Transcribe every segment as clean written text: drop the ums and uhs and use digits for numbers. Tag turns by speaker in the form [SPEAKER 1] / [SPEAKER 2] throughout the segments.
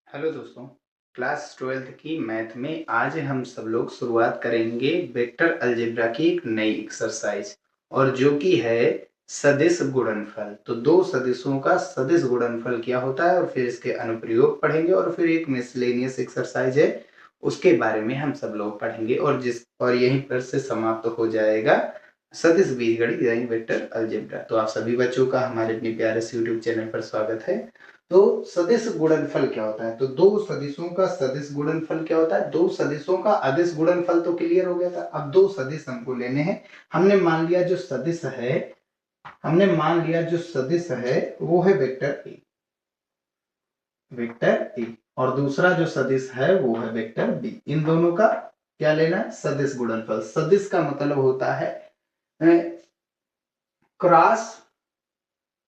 [SPEAKER 1] Hello दोस्तों, class 12th की math में आज हम सब लोग शुरुआत करेंगे वेक्टर अलजेब्रा की एक नई एक्सरसाइज और जो कि है सदिश गुणनफल। तो दो सदिशों का सदिश गुणनफल क्या होता है और फिर इसके अनुप्रयोग पढ़ेंगे और फिर एक मिसलेनियस एक्सरसाइज है उसके बारे में हम सब लोग पढ़ेंगे और यहीं पर से समाप्त हो जाएगा सदिश बीजगणित यानी वेक्टर अलजेब्रा। तो आप सभी बच्चों का हमारे अपने प्यारे से यूट्यूब चैनल पर स्वागत है। तो सदिश गुणनफल क्या होता है? तो दो सदिशों का सदिश गुणनफल क्या होता है? दो सदिशों का अदिश गुणनफल तो क्लियर हो गया था। अब दो सदिश हमको लेने हैं। हमने मान लिया जो सदिश है वो है वेक्टर ए और दूसरा जो सदिश है वो है वेक्टर बी। इन दोनों का क्या लेना है? सदिश गुणनफल। सदिश का मतलब होता है क्रॉस,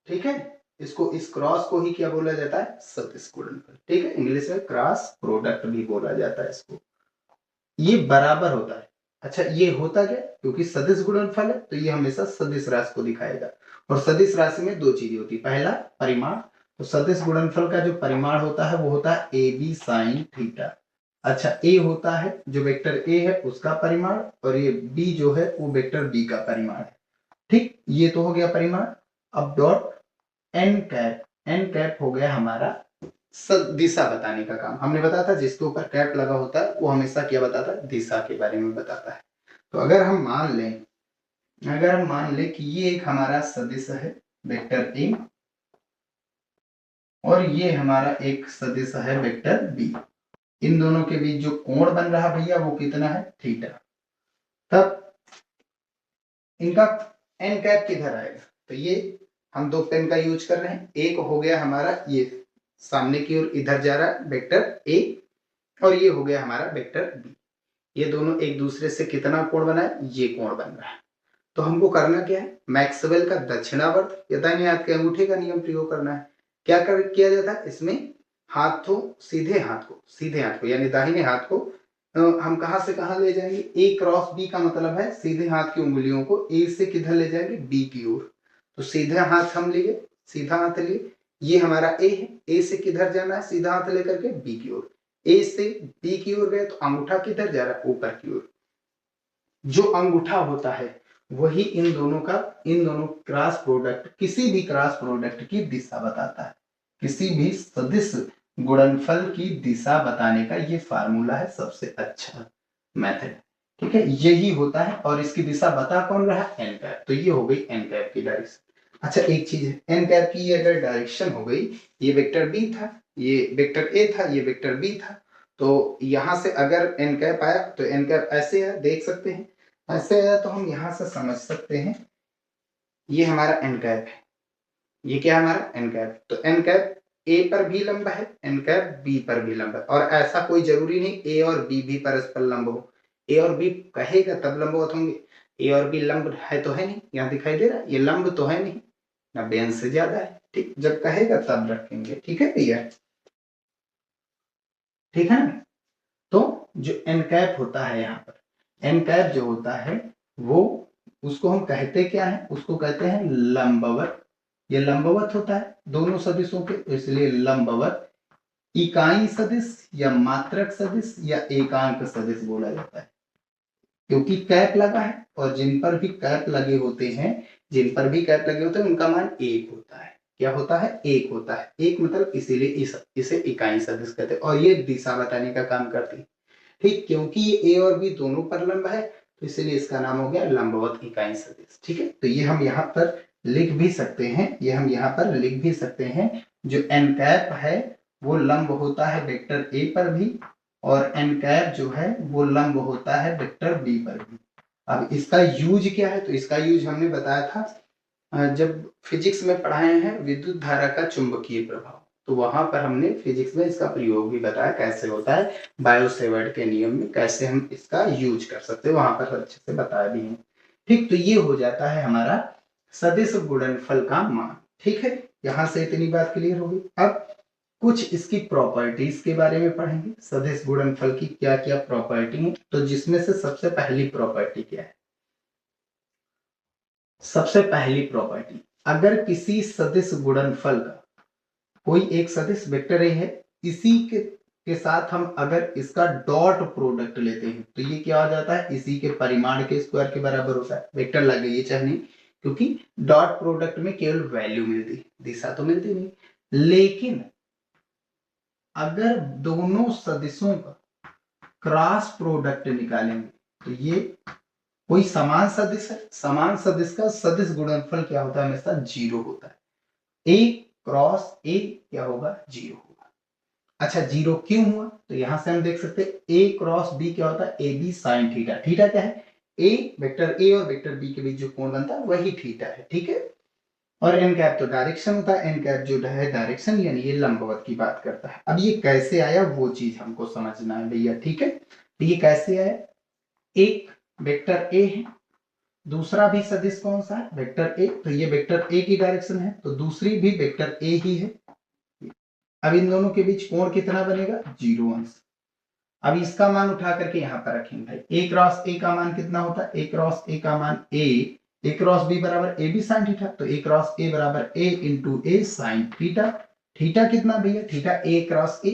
[SPEAKER 1] ठीक है। इस क्रॉस को ही क्या बोला जाता है? सदिश गुणनफल, ठीक है। इंग्लिश में क्रॉस प्रोडक्ट भी बोला जाता है इसको। ये बराबर होता है। अच्छा, ये होता क्या? क्योंकि सदिश गुणनफल है तो ये हमेशा सदिश राशि को दिखाएगा और सदिश राशि में दो चीजें होती है। पहला परिमाण, तो सदिश गुणनफल का जो परिमाण होता है वो होता है ए बी साइन थीटा। अच्छा, ए होता है जो वेक्टर ए है उसका परिमाण और ये बी जो है वो वेक्टर बी का परिमाण है, ठीक। ये तो हो गया परिमाण। अब डॉट एन कैप हो गया हमारा दिशा बताने का काम। हमने बताया था जिसके ऊपर कैप लगा होता है वो हमेशा क्या बताता है? दिशा के बारे में बताता है। तो अगर हम मान लें कि ये एक हमारा सदिश है वेक्टर ए और ये हमारा एक सदिश है वेक्टर बी। इन दोनों के बीच जो कोण बन रहा भैया वो कितना है? थीटा। तब इनका एन कैप किधर आएगा? तो ये हम दो पेन का यूज कर रहे हैं। एक हो गया हमारा ये सामने की ओर इधर जा रहा है वेक्टर ए और ये हो गया हमारा वेक्टर बी। ये दोनों एक दूसरे से कितना कोण बना है? ये कोण बन रहा है। तो हमको करना क्या है? मैक्सवेल का दक्षिणावर्त या दाहिने हाथ के अंगूठे का नियम प्रयोग करना है। किया जाता है इसमें? सीधे हाथ को यानी दाहिने हाथ को हम कहां से कहां ले जाएंगे? ए क्रॉस बी का मतलब है सीधे हाथ की उंगलियों को ए से किधर ले जाएंगे? बी की ओर। तो सीधा हाथ हम लिए, सीधा हाथ लिए, ये हमारा ए है। ए से किधर जाना है? सीधा हाथ लेकर के बी की ओर। ए से बी की ओर गए तो अंगूठा किधर जा रहा है? ऊपर की ओर। जो अंगूठा होता है वही इन दोनों क्रॉस प्रोडक्ट, किसी भी क्रॉस प्रोडक्ट की दिशा बताता है। किसी भी सदिश गुणनफल की दिशा बताने का ये फार्मूला है, सबसे अच्छा मेथड, ठीक है। यही होता है और इसकी दिशा बता कौन रहा है? N cap. तो ये हो गई एन कैप की डायरेक्शन। अच्छा, एक चीज है, एन कैप की ये अगर डायरेक्शन हो गई, ये वेक्टर बी था, ये वेक्टर ए था, ये वेक्टर बी था, तो यहां से अगर एन कैप आया तो एन कैप ऐसे है, देख सकते हैं ऐसे है। तो हम यहां से समझ सकते हैं ये हमारा एन कैप है। ये क्या है? हमारा एन कैप। तो एन कैप ए पर भी लंब है, एन कैप बी पर भी लंब है और ऐसा कोई जरूरी नहीं ए और बी भी परस्पर लंब हो। ए और बी कहेगा तब लंबवत होंगे। ए और बी लंब है तो है नहीं, यहाँ दिखाई दे रहा है ये लंब तो है नहीं, 90 अंश से ज्यादा है, ठीक। जब कहेगा तब रखेंगे, ठीक है भैया, ठीक है ना। तो जो एन कैप होता है यहाँ पर, एन कैप जो होता है वो, उसको हम कहते क्या है? उसको कहते हैं लंबवत। ये लंबवत होता है दोनों सदिशों के, तो इसलिए लंबवत इकाई सदिश या मात्रक सदिश या एकांक सदिश बोला जाता है। क्योंकि कैप लगा है और जिन पर भी कैप लगे होते हैं उनका मान एक होता है। क्या होता है? एक होता है। एक मतलब इसीलिए इसे इकाई सदिश कहते हैं और ये दिशा बताने का काम करती है, ठीक। क्योंकि ये ए और बी दोनों पर लंब है तो इसलिए इसका नाम हो गया लंबवत इकाई सदिश, ठीक है। तो ये हम यहाँ पर लिख भी सकते हैं, जो एन कैप है वो लंब होता है वेक्टर ए पर भी और एन कैप जो है वो लंब होता है वेक्टर बी पर भी। अब इसका यूज क्या है? तो इसका यूज हमने बताया था जब फिजिक्स में पढ़ाए हैं विद्युत धारा का चुंबकीय प्रभाव, तो वहां पर हमने फिजिक्स में इसका प्रयोग भी बताया कैसे होता है। बायो-सेवर्ट के नियम में कैसे हम इसका यूज कर सकते हैं वहां पर अच्छे से बताया भी है, ठीक। तो ये हो जाता है हमारा सदिश गुणनफल का मान, ठीक है। यहां से इतनी बात क्लियर होगी। अब कुछ इसकी प्रॉपर्टीज के बारे में पढ़ेंगे, सदिश गुणनफल की क्या क्या प्रॉपर्टी है। तो जिसमें से सबसे पहली प्रॉपर्टी क्या है? सबसे पहली प्रॉपर्टी, अगर किसी सदिश गुणनफल का कोई एक सदिश वेक्टर ए है इसी के साथ हम अगर इसका डॉट प्रोडक्ट लेते हैं तो ये क्या हो जाता है, इसी के परिमाण के स्क्वायर के बराबर होता है। वेक्टर लगे ये चाहे नहीं, क्योंकि डॉट प्रोडक्ट में केवल वैल्यू मिलती, दिशा तो मिलती नहीं। लेकिन अगर दोनों सदिशों का क्रॉस प्रोडक्ट निकालेंगे तो ये कोई समान सदिश है, समान सदिश का सदिश गुणनफल क्या होता है, हमेशा 0 होता है। ए क्रॉस ए क्या होगा, 0 होगा। अच्छा 0 क्यों हुआ, तो यहां से हम देख सकते हैं ए क्रॉस बी क्या होता है, A B sine theta. Theta क्या है, ए वेक्टर ए और वेक्टर बी के बीच जो कोण बनता है वही थीटा है, ठीक है। और एन कैप तो डायरेक्शन होता है, एन कैप जो है डायरेक्शन यानी ये लंबवत की बात करता है। अब ये कैसे आया वो चीज हमको समझना है भैया, ठीक है। तो ये कैसे आया, एक वेक्टर ए है, दूसरा भी सदिश कौन सा है, वेक्टर ए, तो ये वेक्टर ए की डायरेक्शन है, तो दूसरी भी वेक्टर ए ही है। अब इन दोनों के बीच कोण कितना बनेगा, 0 अंश। अब इसका मान उठा करके यहाँ पर रखेंगे भाई, ए क्रॉस ए का मान कितना होता है, ए क्रॉस ए का मान ए क्रॉस बी बराबर ए बी साइन थीटा, तो ए क्रॉस ए बराबर ए इंटू ए साइन थीटा। थीटा कितना भैया, थीटा ए क्रॉस ए,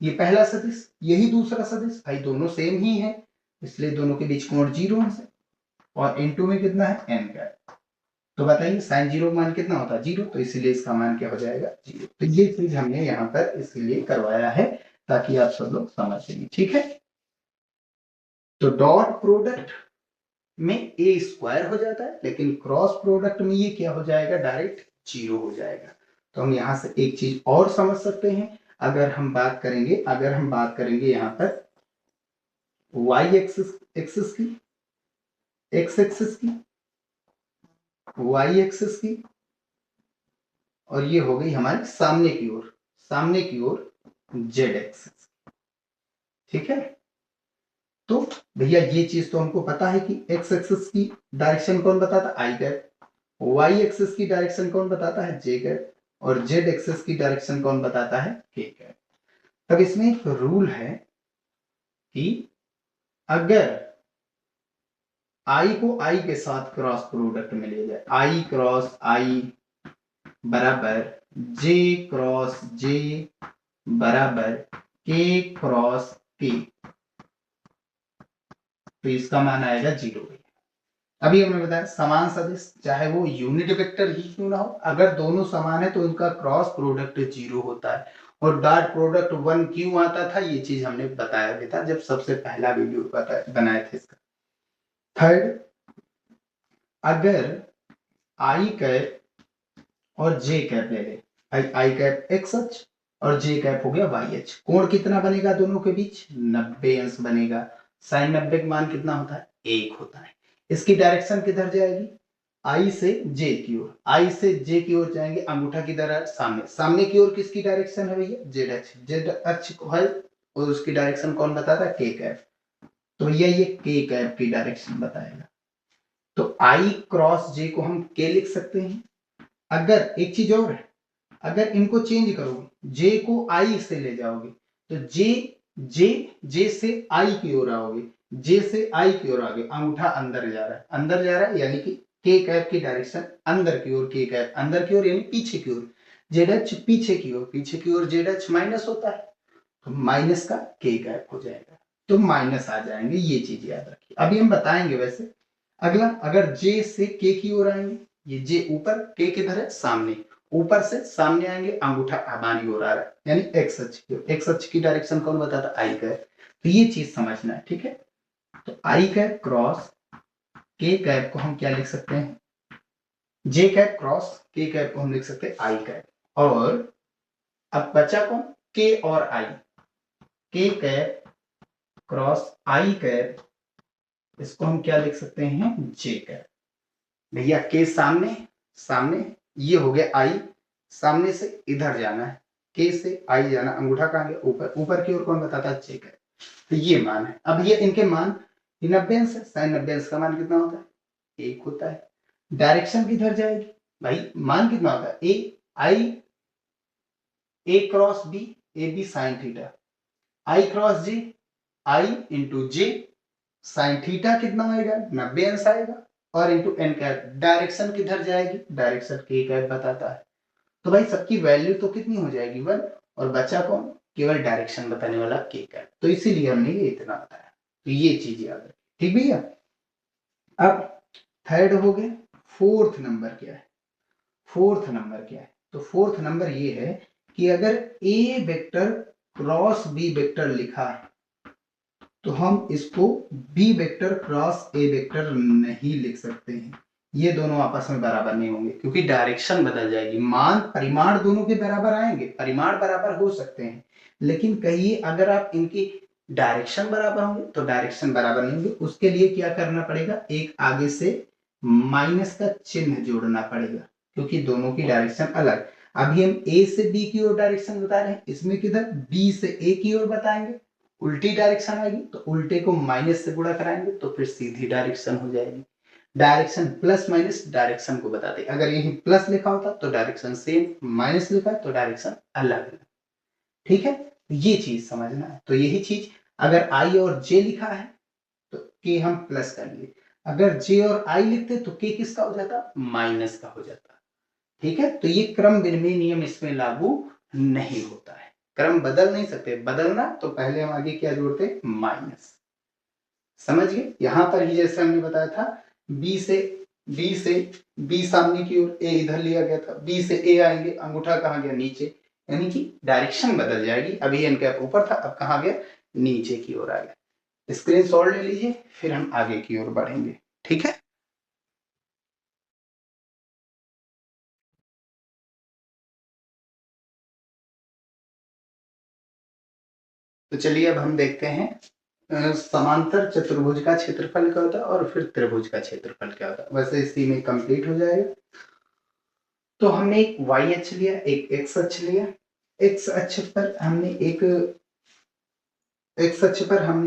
[SPEAKER 1] ये पहला सदिश यही दूसरा सदिश, भाई दोनों सेम ही है इसलिए दोनों के बीच कोण 0 अंश है। और इनटू में कितना है, एन कैप। तो बताइए साइन 0 मान कितना होता है, 0, तो इसीलिए इसका मान क्या हो जाएगा, 0। तो ये चीज हमने यहाँ पर इसलिए करवाया है ताकि आप सब लोग समझ लेंगे, ठीक है। तो डॉट प्रोडक्ट में ए स्क्वायर हो जाता है, लेकिन क्रॉस प्रोडक्ट में ये क्या हो जाएगा, डायरेक्ट 0 हो जाएगा। तो हम यहाँ से एक चीज और समझ सकते हैं, अगर हम बात करेंगे यहाँ पर वाई एक्सिस की, एक्स एक्सिस की, वाई एक्सिस की, और ये हो गई हमारे सामने की ओर जेड एक्सिस, ठीक है। तो भैया ये चीज तो हमको पता है कि एक्स एक्सिस की डायरेक्शन कौन बताता है, आई कैप, वाई एक्सिस की डायरेक्शन कौन बताता है, जे कैप, और जेड एक्सिस की डायरेक्शन कौन बताता है, के कैप। अब इसमें एक रूल है कि अगर आई को आई के साथ क्रॉस प्रोडक्ट में ले जाए, आई क्रॉस आई बराबर जे क्रॉस जे बराबर के क्रॉस के, तो इसका मान आएगा 0। अभी हमने बताया समान सदिश चाहे वो यूनिट वेक्टर ही क्यों ना हो, अगर दोनों समान है तो उनका क्रॉस प्रोडक्ट 0 होता है। और डॉट प्रोडक्ट 1 क्यों आता था, ये चीज हमने बताया भी था जब सबसे पहला वीडियो बनाया था इसका। थर्ड, अगर आई कैप और जे कैप ले ले, आई कैप एक्स अक्ष और जे कैप हो गया वाई अक्ष, कोण कितना बनेगा दोनों के बीच, 90 अंश बनेगा। साइन 90 का मान कितना होता है, 1 होता है। इसकी डायरेक्शन किधर जाएगी, आई से जे की ओर, आई से जे की ओर जाएंगे, अंगूठा किधर है, सामने, सामने की ओर किसकी डायरेक्शन है भैया, जेड अक्ष, जेड अक्ष है और उसकी डायरेक्शन कौन बताता है, के कैप। तो भैया ये के कैप की डायरेक्शन बताएगा। तो आई क्रॉस जे को हम के लिख सकते हैं। अगर एक चीज और है, अगर इनको चेंज करोगे, जे को आई से ले जाओगे तो जे से आई की ओर आओगे, जे से आई की ओर आगे, अंगूठा अंदर जा रहा है यानी कि के कैप की डायरेक्शन अंदर की ओर, के कैप अंदर की ओर यानी पीछे की ओर, जेड अक्ष पीछे की ओर जेड अक्ष माइनस होता है, तो माइनस का के कैप हो जाएगा, तो माइनस आ जाएंगे, ये चीज याद रखिए। अभी हम बताएंगे वैसे। अगला, अगर जे से के की ओर आएंगे, ये जे ऊपर, के किधर है, सामने, ऊपर से सामने आएंगे, अंगूठा हमारी ओर आ रहा है यानी एक्स अक्ष की, एक्स अक्ष की डायरेक्शन कौन बताता है, आई कैप। तो ये चीज समझना है, ठीक है। तो आई कैप क्रॉस के कैप को हम क्या लिख सकते हैं, जे कैप क्रॉस के कैप को हम लिख सकते हैं आई कैप। और अब बचा कौन, के और आई, के कैप क्रॉस आई कैप, इसको हम क्या लिख सकते हैं, जे कैप। भैया के सामने ये हो गया आई, सामने से इधर जाना है, के से आई जाना, अंगूठा कहां गया, ऊपर की ओर कौन बताता है, जे कैप। तो ये मान है। अब ये इनके मान 90 अंश है, साइन 90 अंश का मान कितना होता है, 1 होता है। डायरेक्शन किधर जाएगी भाई, मान कितना होता है, A cross B, A B sine theta, I cross J, I into J sine theta कितना आएगा, 90 अंश आएगा, और इंटू एन कैप, डायरेक्शन किधर जाएगी, डायरेक्शन के कैप बताता है। तो भाई सबकी वैल्यू तो कितनी हो जाएगी, 1, और बचा कौन, केवल डायरेक्शन बताने वाला के का, तो इसीलिए हमने ये इतना बताया। तो ये चीज याद रखें, ठीक भैया। अब थर्ड हो गया, फोर्थ नंबर क्या है? फोर्थ नंबर क्या है? तो फोर्थ नंबर ये है कि अगर A vector cross B vector लिखा है तो हम इसको B vector cross A vector नहीं लिख सकते हैं। ये दोनों आपस में बराबर नहीं होंगे क्योंकि डायरेक्शन बदल जाएगी। मान परिमाण दोनों के बराबर आएंगे, परिमाण बराबर हो सकते हैं, लेकिन कहिए अगर आप इनकी डायरेक्शन बराबर होंगे तो डायरेक्शन बराबर नहीं होंगे। उसके लिए क्या करना पड़ेगा, एक आगे से माइनस का चिन्ह जोड़ना पड़ेगा क्योंकि दोनों की डायरेक्शन अलग। अभी हम ए से बी की ओर डायरेक्शन बता रहे हैं, इसमें किधर बी से ए की ओर बताएंगे, उल्टी डायरेक्शन आएगी तो उल्टे को माइनस से गुणा कराएंगे तो फिर सीधी डायरेक्शन हो जाएगी। डायरेक्शन प्लस माइनस डायरेक्शन को बताते, अगर यही प्लस लिखा होता तो डायरेक्शन सेम, माइनस लिखा है तो डायरेक्शन अलग अलग। ठीक है, ये चीज समझना है। तो यही चीज अगर आई और जे लिखा है तो के हम प्लस कर लिए, अगर जे और आई लिखते तो के किसका हो जाता, माइनस का हो जाता। ठीक है, तो ये क्रम विनिमय नियम इसमें लागू नहीं होता है, क्रम बदल नहीं सकते, बदलना तो पहले हम आगे क्या जोड़ते, माइनस। समझ गए, यहां पर ही जैसे हमने बताया था बी से बी सामने की ओर, ए इधर लिया गया था, बी से ए आएंगे, अंगूठा कहाँ गया, नीचे, यानी कि डायरेक्शन बदल जाएगी। अभी एन कैप ऊपर था, अब कहाँ गया, नीचे की ओर आ गया। स्क्रीनशॉट ले लीजिए, फिर हम आगे की ओर बढ़ेंगे। ठीक है, तो चलिए अब हम देखते हैं समांतर चतुर्भुज का क्षेत्रफल क्या होता है और फिर त्रिभुज का क्षेत्रफल क्या होता है। वैसे इसी में कंप्लीट हो जाएगा। तो हमने एक वाई अक्ष लिया, एक एक्स अक्ष लिया। एक्स अक्ष पर हमने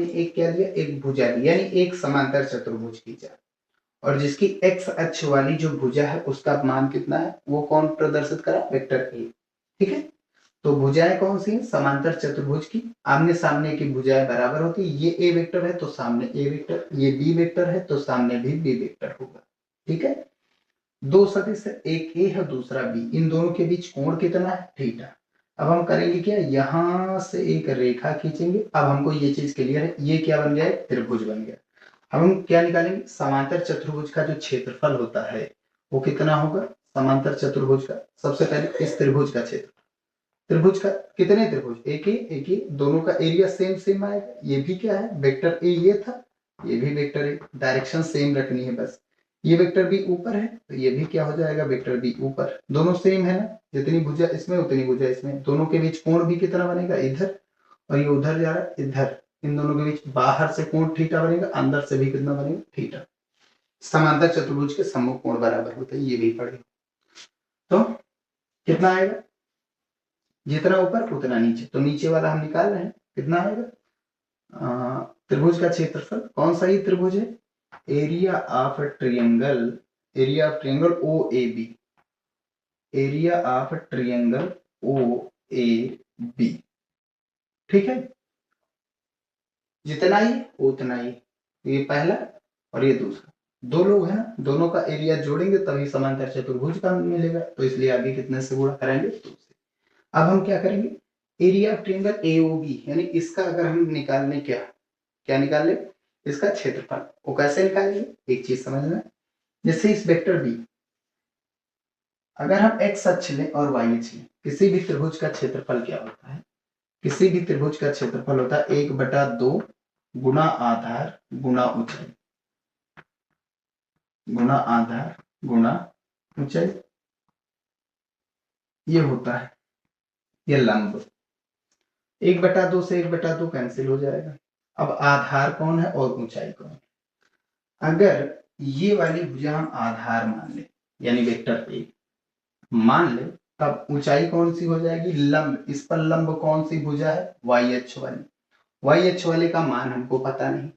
[SPEAKER 1] एक क्या लिया, एक भुजा ली, यानी एक समांतर चतुर्भुज खींचा, और जिसकी एक्स अक्ष वाली जो भुजा है उसका मान कितना है, वो कौन प्रदर्शित करा, वेक्टर ए। ठीक है, तो भुजाएं कौन सी हैं, समांतर चतुर्भुज की आमने सामने की भुजाएं बराबर होती है। ये ए वेक्टर है तो सामने ए वेक्टर, ये बी वेक्टर है तो सामने भी बी वेक्टर होगा। ठीक है, दो सदिश है, एक ए है दूसरा बी, इन दोनों के बीच कोण कितना है, थीटा। अब हम करेंगे क्या, यहां से एक रेखा खींचेंगे। अब हमको ये चीज क्लियर है, ये क्या बन गया, त्रिभुज बन गया। अब हम क्या निकालेंगे, समांतर चतुर्भुज का जो क्षेत्रफल होता है वो कितना होगा, समांतर चतुर्भुज का, सबसे पहले इस त्रिभुज का क्षेत्र, त्रिभुज का कितने त्रिभुज, एक ही, दोनों का एरिया सेम सेम आएगा। ये भी क्या है, वेक्टर ए ये था, ये भी वेक्टर ए, डायरेक्शन सेम रखनी है बस। ये वेक्टर बी ऊपर है तो ये भी क्या हो जाएगा, वेक्टर बी ऊपर, दोनों सेम है ना, जितनी भुजा इसमें उतनी भुजा इसमें, दोनों के बीच कोण भी कितना बनेगा, इधर, और ये उधर जा रहा है इधर, इन दोनों के बीच बाहर से कोण थीटा बनेगा, अंदर से भी कितना बनेगा, थीटा। समांतर चतुर्भुज के सम्मुख कोण बराबर होते हैं, ये भी पढ़े। तो कितना आएगा, जितना ऊपर उतना नीचे, तो नीचे वाला हम निकाल रहे हैं, कितना आएगा, त्रिभुज का क्षेत्रफल, कौन सा ये त्रिभुज है, area of triangle, area of triangle O A B, area of triangle O A B. ठीक है, जितना ही उतना ही, ये पहला और ये दूसरा, दो लोग हैं ना, दोनों का एरिया जोड़ेंगे तभी समांतर चतुर्भुज का मिलेगा, तो इसलिए आगे कितने से गुणा करेंगे, दो से। अब हम क्या करेंगे, एरिया ऑफ ट्रायंगल एओबी, यानी इसका अगर हम निकालने क्या क्या निकाल ले, इसका क्षेत्रफल, वो कैसे निकालेंगे, एक चीज समझना, जैसे इस वेक्टर बी, अगर हम एक्स अक्ष लें और वाई अक्ष लें, किसी भी त्रिभुज का क्षेत्रफल क्या होता है, किसी भी त्रिभुज का क्षेत्रफल होता है 1/2 गुना आधार गुना ऊंचाई, गुना आधार गुना ऊंचाई, ये होता है, ये लंब। 1/2 से 1/2 कैंसिल हो जाएगा। अब आधार कौन है और ऊंचाई कौन है, अगर ये वाली भुजा हम आधार मान ले, यानी वेक्टर ए मान ले, तब ऊंचाई कौन सी हो जाएगी, लंब। इस पर लंब कौन सी भुजा है, वाई अक्ष वाली। वाई अक्ष वाले का मान हमको पता नहीं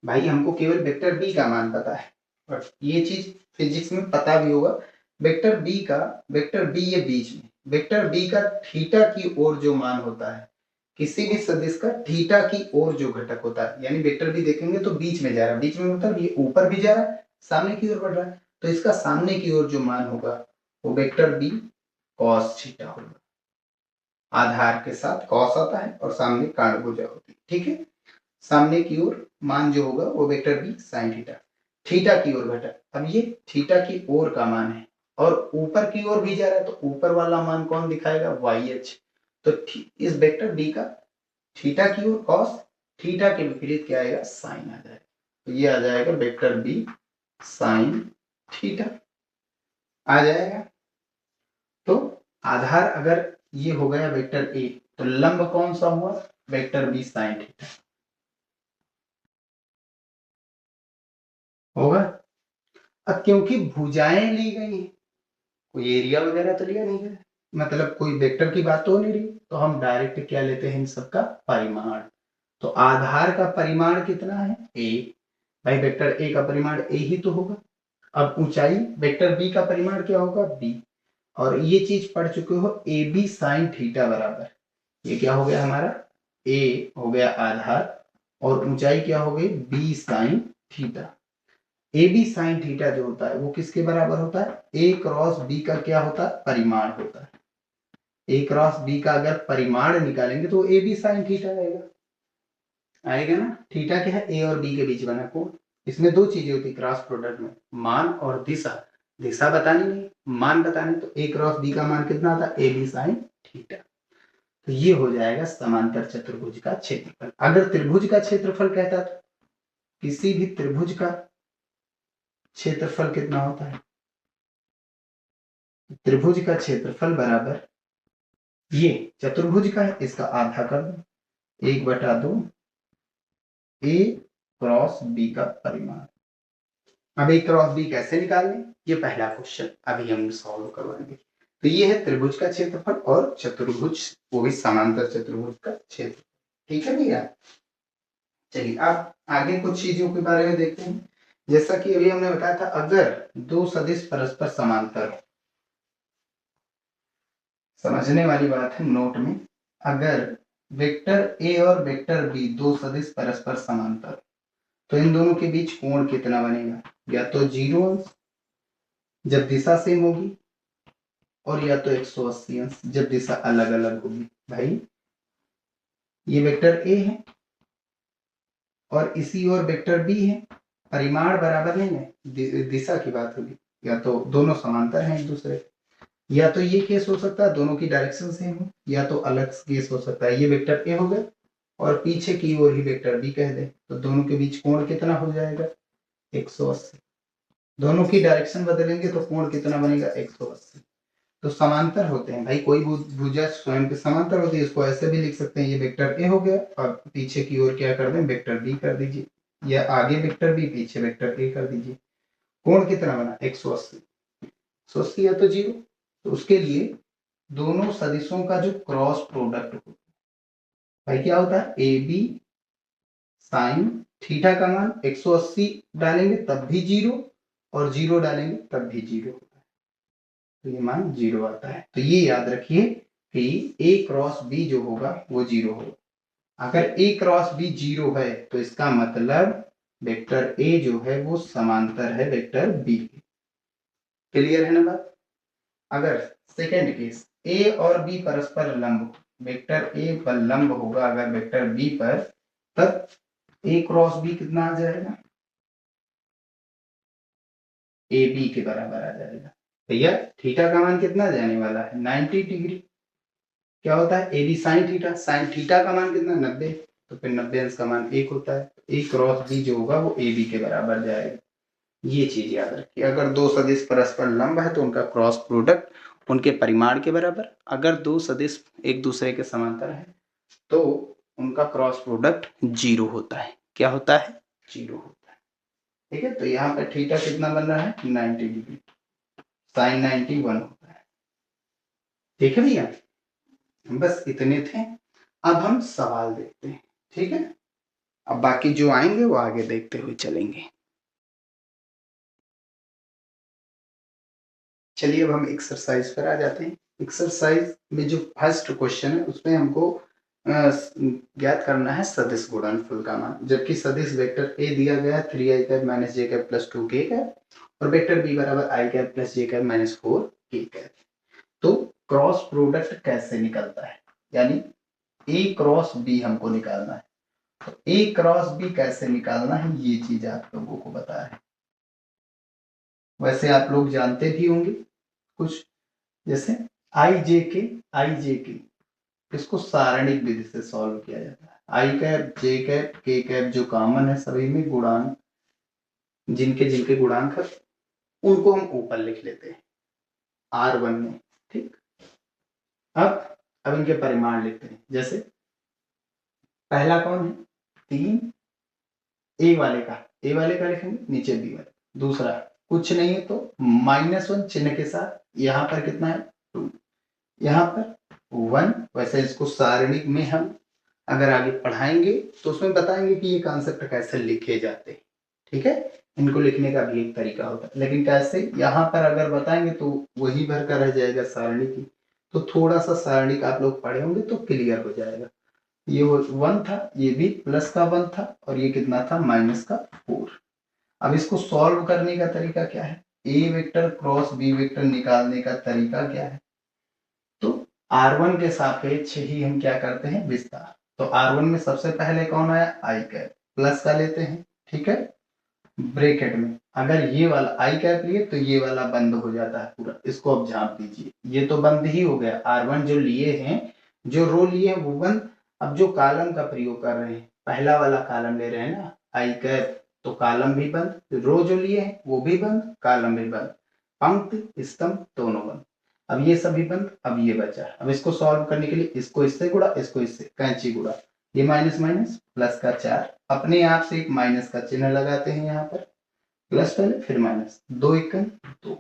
[SPEAKER 1] भाई, हमको केवल वेक्टर बी का मान पता है, बट ये चीज फिजिक्स में पता भी होगा, वेक्टर बी ये बीच में, वेक्टर बी का थीटा की ओर जो मान होता है, किसी भी सदिश का थीटा की ओर जो घटक होता है, यानी वेक्टर बी देखेंगे तो बीच में जा रहा है, बीच में मतलब ये ऊपर भी जा रहा है, सामने की ओर बढ़ रहा है, तो इसका सामने की ओर जो मान होगा वो वेक्टर बी कॉस थीटा होगा। आधार के साथ कॉस आता है और सामने कर्ण भुजा होती है। ठीक है, सामने की ओर मान जो होगा वो vector B sine theta, theta की ओर घटा। अब ये थीटा की ओर का मान है और ऊपर की ओर भी जा रहा है तो ऊपर वाला मान कौन दिखाएगा, वाई एच। तो इस वेक्टर बी का थीटा की ओर कॉस, थीटा के विपरीत क्या आएगा, साइन आ जाएगा। तो ये आ जाएगा वेक्टर बी साइन थीटा आ जाएगा। तो आधार अगर ये हो गया वेक्टर ए, तो लंब कौन सा हुआ, वेक्टर बी साइन थीटा होगा। अब क्योंकि भुजाएं ली गई हैं, कोई एरिया वगैरह तो लिया नहीं गया, मतलब कोई वेक्टर की बात तो हो नहीं रही, तो हम डायरेक्ट क्या लेते हैं इन सबका परिमाण। तो आधार का परिमाण कितना है, ए। भाई वेक्टर ए का परिमाण ए ही तो होगा। अब ऊंचाई वेक्टर बी का परिमाण क्या होगा, बी। और ये चीज पढ़ चुके हो, ए बी साइन थीटा बराबर, ये क्या हो गया हमारा, ए हो गया आधार और ऊंचाई क्या हो गई, B sine theta. A B sine theta जो होता है वो किसके बराबर होता है, ए क्रॉस बी का क्या होता है, परिमाण होता है। ए क्रॉस बी का अगर परिमाण निकालेंगे तो ए बी साइन थीटा आएगा, आएगा ना। थीटा क्या है, ए और बी के बीच बना कोण। इसमें दो चीजें होती है क्रॉस प्रोडक्ट में, मान और दिशा। दिशा बतानी नहीं, मान बताने, तो ए क्रॉस बी का मान कितना आता है, ए बी साइन थीटा। तो ये हो जाएगा समांतर चतुर्भुज का क्षेत्रफल। अगर त्रिभुज का क्षेत्रफल कहता तो किसी भी त्रिभुज का क्षेत्रफल कितना होता है, त्रिभुज का क्षेत्रफल बराबर, ये चतुर्भुज का है इसका आधा कर दो, 1/2 ए क्रॉस बी का परिमाण। अब ए क्रॉस बी कैसे निकालने, ये पहला क्वेश्चन अभी हम सॉल्व करवाएंगे। तो ये है त्रिभुज का क्षेत्रफल और चतुर्भुज, वो भी समांतर चतुर्भुज का क्षेत्र। ठीक है भैया, चलिए अब आगे कुछ चीजों के बारे में देखते हैं। जैसा कि अभी हमने बताया था, अगर दो सदिश परस्पर समांतर हो, समझने वाली बात है नोट में, अगर वेक्टर ए और वेक्टर बी दो सदिश परस्पर समांतर, तो इन दोनों के बीच कोण कितना बनेगा, या तो 0 अंश जब दिशा सेम होगी, और या तो 180 अंश जब दिशा अलग अलग होगी। भाई ये वेक्टर ए है और इसी ओर वेक्टर बी है, परिमाण बराबर नहीं है, दिशा की बात होगी, या तो दोनों समांतर हैं एक दूसरे, या तो ये केस हो सकता है दोनों की डायरेक्शन सेम हो, या तो अलग केस हो सकता है, ये वेक्टर ए हो गया और पीछे की ओर ही वेक्टर बी कह दे, तो दोनों के बीच कोण कितना हो जाएगा, 180। दोनों की डायरेक्शन बदलेंगे तो कोण कितना बनेगा, 180। तो समांतर होते हैं भाई, कोई भुजा स्वयं के समांतर होती है, इसको ऐसे भी लिख सकते हैं, ये वेक्टर ए हो गया और पीछे की ओर क्या कर दें, वेक्टर बी कर दीजिए, या आगे वेक्टर बी पीछे वेक्टर ए कर दीजिए। कोण कितना बना, 180। 180 या तो 0, तो उसके लिए दोनों सदिशों का जो क्रॉस प्रोडक्ट होता है, भाई क्या होता है, ए बी साइन थीटा का मान 180 डालेंगे तब भी 0 और 0 डालेंगे तब भी 0 होता है, तो ये मान 0 आता है। तो ये याद रखिए कि ए क्रॉस बी जो होगा वो 0 होगा। अगर ए क्रॉस बी 0 है तो इसका मतलब वेक्टर ए जो है वो समांतर है वेक्टर बी के। क्लियर है ना बात। अगर सेकेंड केस ए और बी परस्पर लंब, वेक्टर ए पर लंब होगा अगर वेक्टर बी पर, तब ए क्रॉस बी कितना आ जाएगा, ए बी के बराबर आ जाएगा। भैया थीटा का मान कितना जाने वाला है, 90 डिग्री। क्या होता है, A B sine theta, sine theta का मान कितना, 90, तो फिर 90 अंश का मान 1 होता है। ए क्रॉस बी जो होगा वो ए बी के बराबर जाएगा। ये चीज याद रखिए, अगर दो सदिश परस्पर लंब है तो उनका क्रॉस प्रोडक्ट उनके परिमाण के बराबर, अगर दो सदिश एक दूसरे के समांतर है तो उनका क्रॉस प्रोडक्ट 0 होता है। क्या होता है, 0 होता है। ठीक है, तो यहाँ पे थीटा कितना बन रहा है, 90 डिग्री, साइन 91 होता है। ठीक है भैया, बस इतने थे। अब हम सवाल देखते हैं। ठीक है, अब बाकी जो आएंगे वो आगे देखते हुए चलेंगे। चलिए अब हम एक्सरसाइज पर आ जाते हैं। एक्सरसाइज में जो फर्स्ट क्वेश्चन है उसमें हमको ज्ञात करना है सदिश गुणनफल का मान, जबकि सदिश वेक्टर ए दिया गया है 3i कैप माइनस जे कैप प्लस 2k कैप, और वेक्टर बी बराबर i cap plus J cap minus 4k cap. तो क्रॉस प्रोडक्ट कैसे निकलता है, यानी ए क्रॉस बी हमको निकालना है। तो ए क्रॉस बी कैसे निकालना है ये चीज आप लोगों को बता है। वैसे आप लोग जानते भी होंगे कुछ, जैसे आई जे के इसको सारणिक विधि से सॉल्व किया जाता है। आई cap J cap K cap जो कॉमन है सभी में, गुणांक जिनके जिनके गुणांक है उनको हम ऊपर लिख लेते हैं R1 में। ठीक, अब इनके परिमाण लिखते हैं। जैसे पहला कौन है 3, ए वाले का लिखेंगे नीचे बी वाले। दूसरा कुछ नहीं है तो -1 चिन्ह के साथ, यहाँ पर कितना है 2, यहाँ पर 1। वैसे इसको सारणिक में हम अगर आगे पढ़ाएंगे तो उसमें बताएंगे कि ये कॉन्सेप्ट कैसे लिखे जाते हैं। ठीक है, इनको लिखने का भी एक तरीका होता है, लेकिन कैसे यहाँ पर अगर बताएंगे तो वही भर का रह जाएगा सारणी की। तो थोड़ा सा सारणी आप लोग पढ़े होंगे तो क्लियर हो जाएगा। ये 1 था, ये भी प्लस का 1 था, और ये कितना था -4। अब इसको सॉल्व करने का तरीका क्या है, ए वेक्टर क्रॉस बी वेक्टर निकालने का तरीका क्या है। तो R1 के सापेक्ष ही हम क्या करते हैं विस्तार। तो R1 में सबसे पहले कौन आया आई कैप, प्लस का लेते हैं। ठीक है, ब्रैकेट में अगर ये वाला आई कैप लिए तो ये वाला बंद हो जाता है पूरा, इसको अब झांप दीजिए, ये तो बंद ही हो गया। R1 जो लिए हैं, जो रो लिए हैं वो बंद। अब जो कॉलम का प्रयोग कर रहे हैं, पहला वाला कॉलम ले रहे हैं ना आई कैप, तो कॉलम भी बंद, रो जो लिए हैं वो भी बंद, कॉलम भी बंद, पंक्ति स्तंभ दोनों बंद। अब ये सभी बंद, अब ये बचा। अब इसको सॉल्व करने के लिए इसको इससे गुणा, इसको इससे कैंची गुणा, ये माइनस माइनस प्लस का 4, अपने आप से एक माइनस का चिन्ह लगाते हैं यहाँ पर, प्लस पहले फिर माइनस, 2 एकम 2।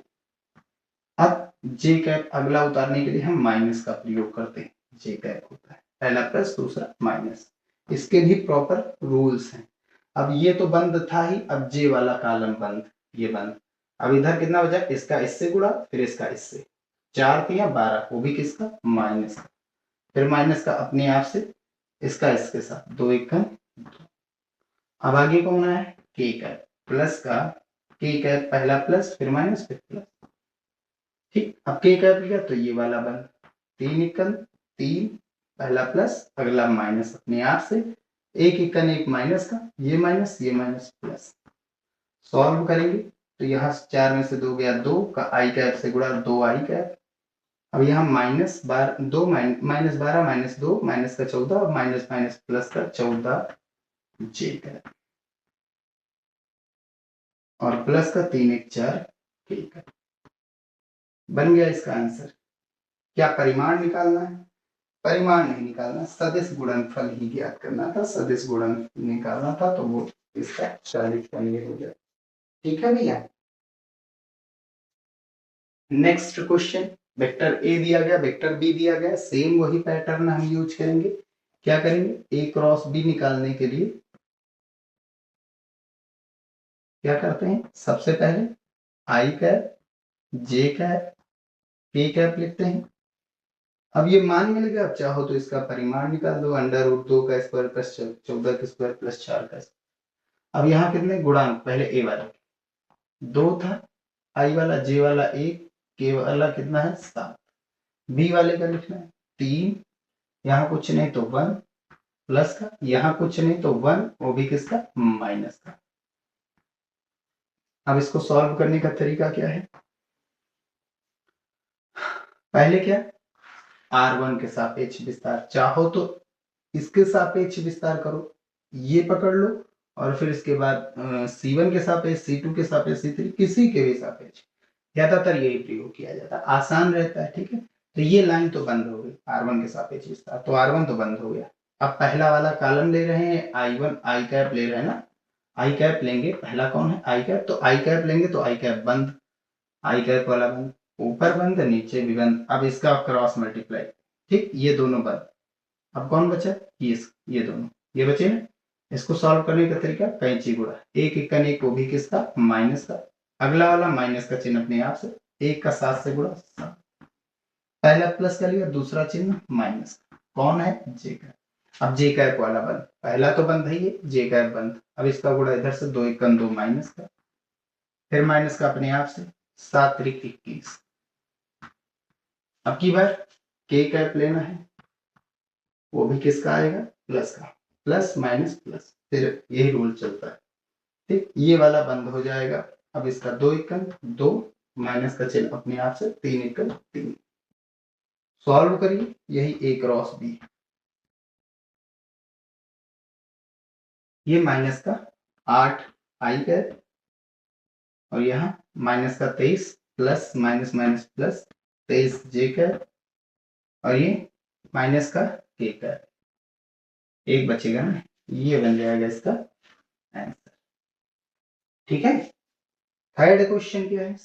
[SPEAKER 1] अब जे कैप अगला उतारने के लिए हम माइनस का प्रयोग करते हैं। जे कैप होता है पहला प्लस दूसरा माइनस, इसके भी प्रॉपर रूल्स हैं। अब ये तो बंद था ही, अब जे वाला कॉलम बंद, ये बंद। अब इधर कितना बचा, इसका इससे गुणा फिर इसका इससे, 4 तिया 12, वो भी किसका माइनस का, फिर माइनस का अपने आप से, इसका इसके साथ 2 एकम 2। अब आगे कौन है के कैप, प्लस का के कैप पहला प्लस फिर माइनस फिर प्लस। ठीक, अब के कैप लिया तो ये वाला बंद, 3 एकम 3, पहला प्लस अगला माइनस अपने आप से, एक एकम एक माइनस का, ये माइनस प्लस। सॉल्व करेंगे तो यहाँ 4 में से 2 गया 2 का आई कैप से गुणा 2 आई कैप। अब यहाँ माइनस 2 माइनस 12 माइनस 2 माइनस का 14 और माइनस माइनस प्लस का 14 जे कैप, और प्लस का 3 1 4 के कैप। बन गया इसका आंसर। क्या परिमाण निकालना है, परिमाण नहीं निकालना, सदिश गुणनफल ही ज्ञात करना था, सदिश गुणन निकालना था, तो वो इसका 40 का ये हो जाए। ठीक है भैया, नेक्स्ट क्वेश्चन, वेक्टर ए दिया गया, वेक्टर बी दिया गया, सेम वही पैटर्न हम यूज करेंगे। क्या करेंगे, ए क्रॉस बी निकालने के लिए क्या करते हैं, सबसे पहले आई cap J cap K cap लिखते हैं। अब ये मान मिल गया, अब चाहो तो इसका परिमाण निकाल दो, √2 का स्क्वायर प्लस 14 का स्क्वायर प्लस 4 का स्क्वायर। अब यहाँ कितने गुणांक, पहले ए वाला 2 था, आई वाला जे वाला 1, के वाला कितना है 7, बी वाले का लिखना है 3, यहाँ कुछ नहीं तो 1 प्लस का, यहाँ कुछ नहीं तो 1, वो भी किसका माइनस का। अब इसको सॉल्व करने का तरीका क्या है, पहले क्या R1 के सापेक्ष विस्तार, चाहो तो इसके सापेक्ष विस्तार करो, ये पकड़ लो, और फिर इसके बाद C1 के सापेक्ष, C2 के सापेक्ष, C3 किसी के भी सापेक्ष, ज्यादातर यही प्रयोग किया जाता है, आसान रहता है। ठीक है, तो ये लाइन तो बंद हो गई, R1 के सापेक्ष विस्तार, तो R1 तो बंद हो गया। अब पहला वाला कॉलम ले रहे हैं I1, आई कैप ले रहे हैं ना, आई कैप लेंगे, पहला कौन है आई कैप, तो आई कैप लेंगे तो आई कैप बंद, आई कैप वाला बंद, ऊपर बंद नीचे भी बंद। अब इसका क्रॉस मल्टीप्लाई, ठीक, ये दोनों बंद। अब कौन बचा, ये दोनों ये बचे ना। इसको सॉल्व करने का तरीका कैंची गुणा, एक एकन एक, वो भी किसका माइनस का, अगला वाला माइनस का चिन्ह अपने आप से, एक का 7 से गुणा 7, पहला प्लस का लिया, दूसरा चिन्ह माइनस का, कौन है जे कैप। अब जे कैप वाला बंद, पहला तो बंद है ये, जे कैप बंद। अब इसका गुणा इधर से 2 एकम 2 माइनस का, फिर माइनस का अपने आप से, 7 त्रिक 21। अब की बार के कैप लेना है, वो भी किसका आएगा, प्लस का, प्लस माइनस प्लस, फिर यही रूल चलता है। ठीक, ये वाला बंद हो जाएगा। अब इसका 2 एकम 2, माइनस का चिन्ह अपने आप से 3 एकम 3। सॉल्व करिए, यही ए क्रॉस बी, ये माइनस का 8 आई कैप और यहाँ माइनस का 23 प्लस माइनस माइनस प्लस 23 जे कैप और ये माइनस का के कैप, एक बचेगा ना, ये बन जाएगा इसका आंसर। ठीक है, थर्ड क्वेश्चन क्या है?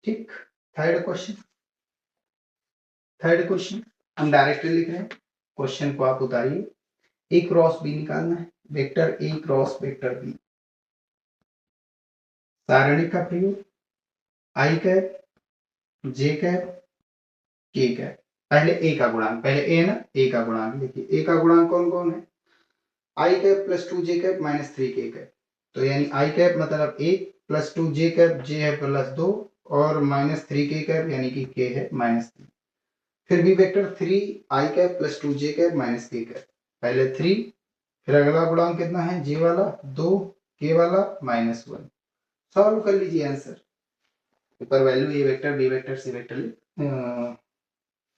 [SPEAKER 1] ठीक, थर्ड क्वेश्चन हम डायरेक्टली लिख रहे हैं। क्वेश्चन को आप उतारिए, ए क्रॉस बी निकालना है, vector A cross vector B, सारणी का प्रयोग, I cap J cap K cap. पहले ए का गुणांक, पहले ए ना, ए का गुणांक लिखिए। ए का गुणांक कौन कौन है? आई कैप प्लस 2 जे कैप माइनस 3 के कैप, तो यानी आई कैप मतलब 1 प्लस 2 जे कैप, जे है प्लस 2 और माइनस 3 के कैप यानी कि के है माइनस 3। फिर भी वेक्टर 3 आई कैप प्लस 2 जे कैप माइनस के कैप, पहले 3, फिर अगला गुणांक कितना है, जे वाला 2, के वाला माइनस 1। सॉल्व कर लीजिए आंसर। ऊपर value A vector B vector C vector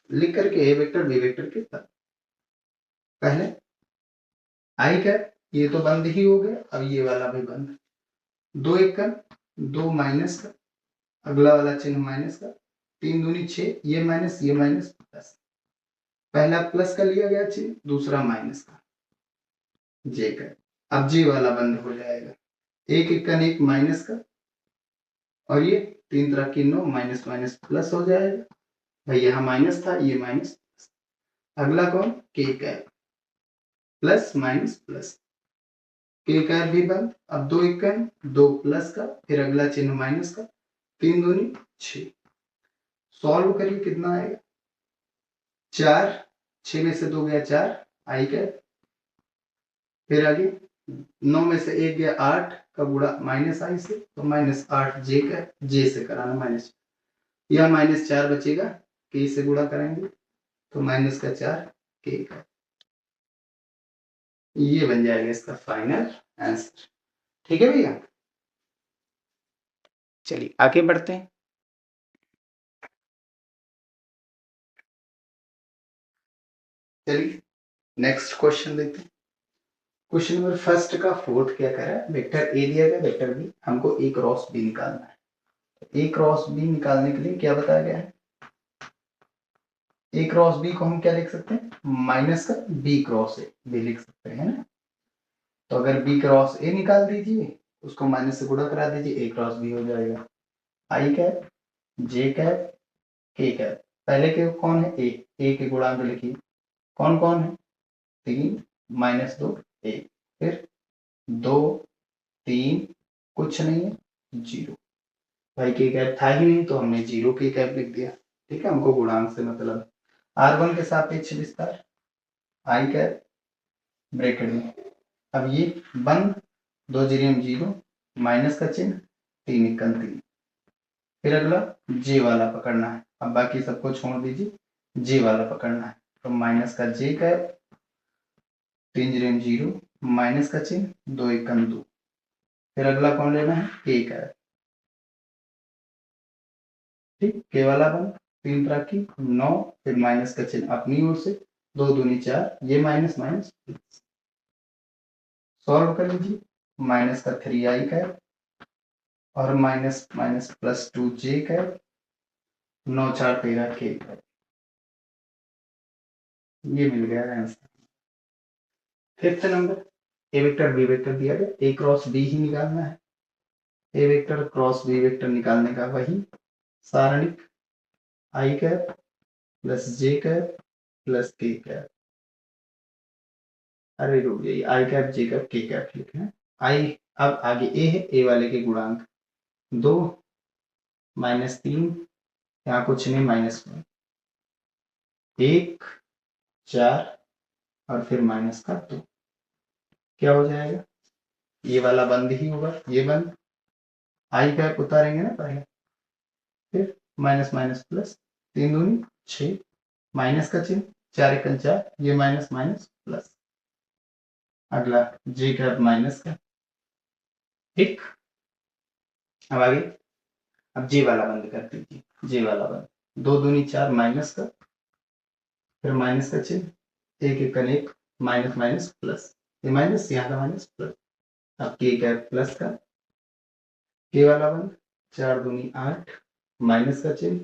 [SPEAKER 1] लिख करके ए वेक्टर बी वेक्टर के साथ पहले आई कैप, ये तो बंद ही हो गया, अब ये वाला भी बंद, 2 एकम 2 माइनस का, अगला वाला चिन्ह माइनस का, 3 दूनी 6, ये माइनस प्लस, पहला प्लस का लिया गया चिन्ह, दूसरा माइनस का, जे का, अब जे वाला बंद हो जाएगा, 1 एकम 1 माइनस का और ये 3 तरह की 9 माइनस माइनस प्लस हो जाएगा। भाई यहाँ माइनस था, ये माइनस, अगला कौन, के कैप, प्लस माइनस प्लस, के कैप भी बंद, अब 2 एकम 2 प्लस का, फिर अगला चिन्ह माइनस का, 3 दूनी 6। सॉल्व करिए, कितना आएगा, 4, 6 में से 2 गया 4 आई कैप, फिर आगे 9 में से 1 गया 8 का गुणा माइनस आई से, तो माइनस 8 जे कैप, जे से कराना माइनस, यह माइनस 4 बचेगा, के से गुणा करेंगे तो माइनस का 4 के कैप, ये बन जाएगा इसका फाइनल आंसर। ठीक है भैया, चलिए आगे बढ़ते हैं। चलिए नेक्स्ट क्वेश्चन देखते हैं। क्वेश्चन नंबर फर्स्ट का फोर्थ क्या कह रहा है, वेक्टर ए दिया गया, वेक्टर बी, हमको ए क्रॉस बी निकालना है। ए क्रॉस बी निकालने के लिए क्या बताया गया है, ए क्रॉस बी को हम क्या लिख सकते हैं, माइनस का बी क्रॉस ए भी लिख सकते हैं ना। तो अगर बी क्रॉस ए निकाल दीजिए, उसको माइनस से गुणा करा दीजिए, ए क्रॉस बी हो जाएगा। आई cap J cap K cap, पहले के कौन है, ए के गुणांक लिखिए, कौन कौन है, 3 माइनस 2 1, फिर 2 3 कुछ नहीं है 0, भाई के कैप था ही नहीं तो हमने 0 के कैप लिख दिया। ठीक है, हमको गुणांक से मतलब। R1 के सापेक्ष विस्तार, आई कैप ब्रैकेट में, अब ये बंद, 2 जीरो 0 माइनस का चिन्ह, 3 एकम 3, फिर अगला जे वाला पकड़ना है, अब बाकी सबको छोड़ दीजिए, जे वाला पकड़ना है, तो माइनस का जे कैप, 3 जीरो 0 माइनस का चिन्ह, 2 एकम 2, फिर अगला कौन लेना है, के कैप। ठीक, के वाला बंद, 3 तरह की 9, फिर माइनस का चिन्ह अपनी ओर से, 2 दूनी 4, ये माइनस माइनस प्लस, सॉल्व कर लीजिए, माइनस का 3 आई कैप और माइनस माइनस प्लस 2 जे कैप, 9 4 13 के कैप, ये मिल गया आंसर। फिफ्थ नंबर, ए वेक्टर बी वेक्टर दिया गया, ए क्रॉस बी ही निकालना है। ए वेक्टर क्रॉस बी वेक्टर निकालने का वही सारणिक, आई कैप प्लस जे कैप प्लस के कैप, अरे रुक जाइए, आई cap J cap K cap लिखना है। आई, अब आगे ए है, ए वाले के गुणांक 2 माइनस 3, यहाँ कुछ नहीं माइनस 1 4 और फिर माइनस का 2, क्या हो जाएगा, ये वाला बंद ही होगा, ये बंद, आई कैप उतारेंगे ना पहले, फिर माइनस माइनस प्लस, 3 दूनी 6, माइनस का चिन्ह, 4 एकम 4, ये माइनस माइनस प्लस। अगला जे कैप माइनस का, ठीक। अब आगे, अब जे वाला बंद कर दीजिए, जे वाला बंद, 2 दूनी 4 माइनस का, फिर माइनस का चिन्ह, 1 एकम 1, माइनस माइनस प्लस, ये माइनस यहाँ का माइनस प्लस। अब के कैप प्लस का, के वाला बंद, 4 दूनी 8, माइनस का चिन्ह,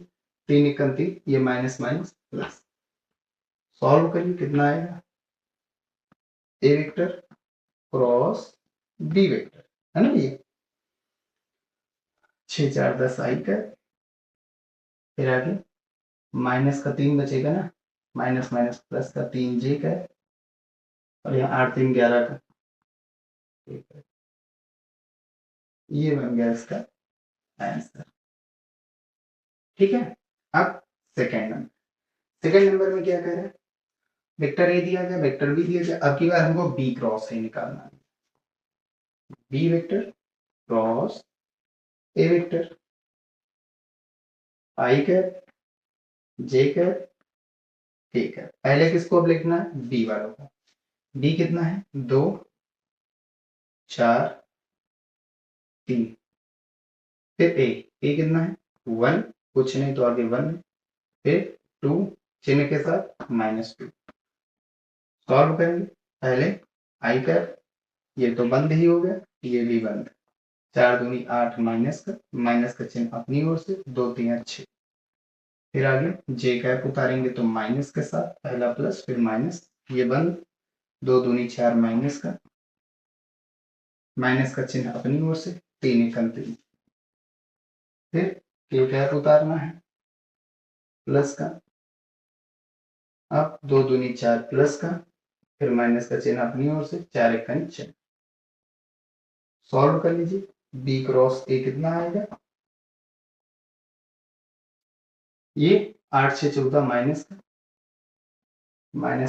[SPEAKER 1] 3 एकम 3, ये माइनस माइनस प्लस। सॉल्व करिए, कितना आएगा, ए वेक्टर क्रॉस बी वेक्टर, है ना ये, 6 4 10 आई का, फिर आगे माइनस का 3 बचेगा ना, माइनस माइनस प्लस का 3 जे का, और यहाँ 8 3 11 का, ये बन गया इसका आंसर, ठीक है। अब सेकेंड नंबर, सेकेंड नंबर में क्या कह रहे हैं, वेक्टर ए दिया गया, वेक्टर बी दिया गया, अब की बार हमको बी क्रॉस ए निकालना है, B vector cross A vector, I cap J cap K cap. पहले किसको अब लिखना है, बी वालों को। बी कितना है, 2 4 3, फिर ए कितना है 1, कुछ नहीं तो आगे 1, फिर 2 चिन्ह के साथ -2। सॉल्व करेंगे, पहले आई कैप, ये तो बंद ही हो गया, ये भी बंद, 4 दूनी 8, माइनस का चिन्ह अपनी ओर से, 2 3 6, फिर आगे जे कैप उतारेंगे तो माइनस के साथ, पहला प्लस फिर माइनस, ये बंद, 2 दूनी 4, माइनस का चिन्ह अपनी ओर से, 3 एकम 3, फिर के कैप उतारना है प्लस का, अब 2 दूनी 4 प्लस का, फिर माइनस का चिन्ह अपनी ओर से, 4 एकम 6। सॉल्व कर लीजिए, बी क्रॉस ए कितना आएगा, ये 8 6 14 माइनस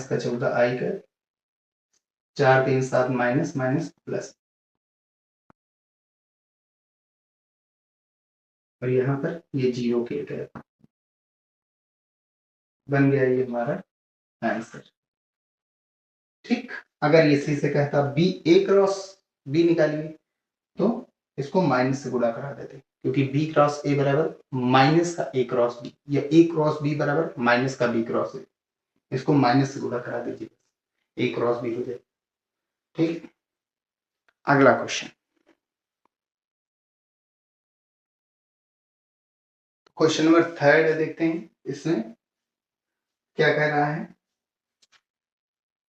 [SPEAKER 1] का 14 आई का, 4 3 7 माइनस माइनस प्लस, और यहाँ पर ये 0 के कैप बन गया, ये हमारा आंसर, ठीक। अगर इसी से कहता बी ए क्रॉस बी निकालिए, तो इसको माइनस से गुणा करा देते, क्योंकि बी क्रॉस ए बराबर माइनस का ए क्रॉस बी, या ए क्रॉस बी बराबर माइनस का बी क्रॉस ए, इसको माइनस से गुणा करा दीजिए, ए क्रॉस बी हो जाए, ठीक। अगला क्वेश्चन, क्वेश्चन नंबर 3 देखते हैं, इसमें क्या कह रहा है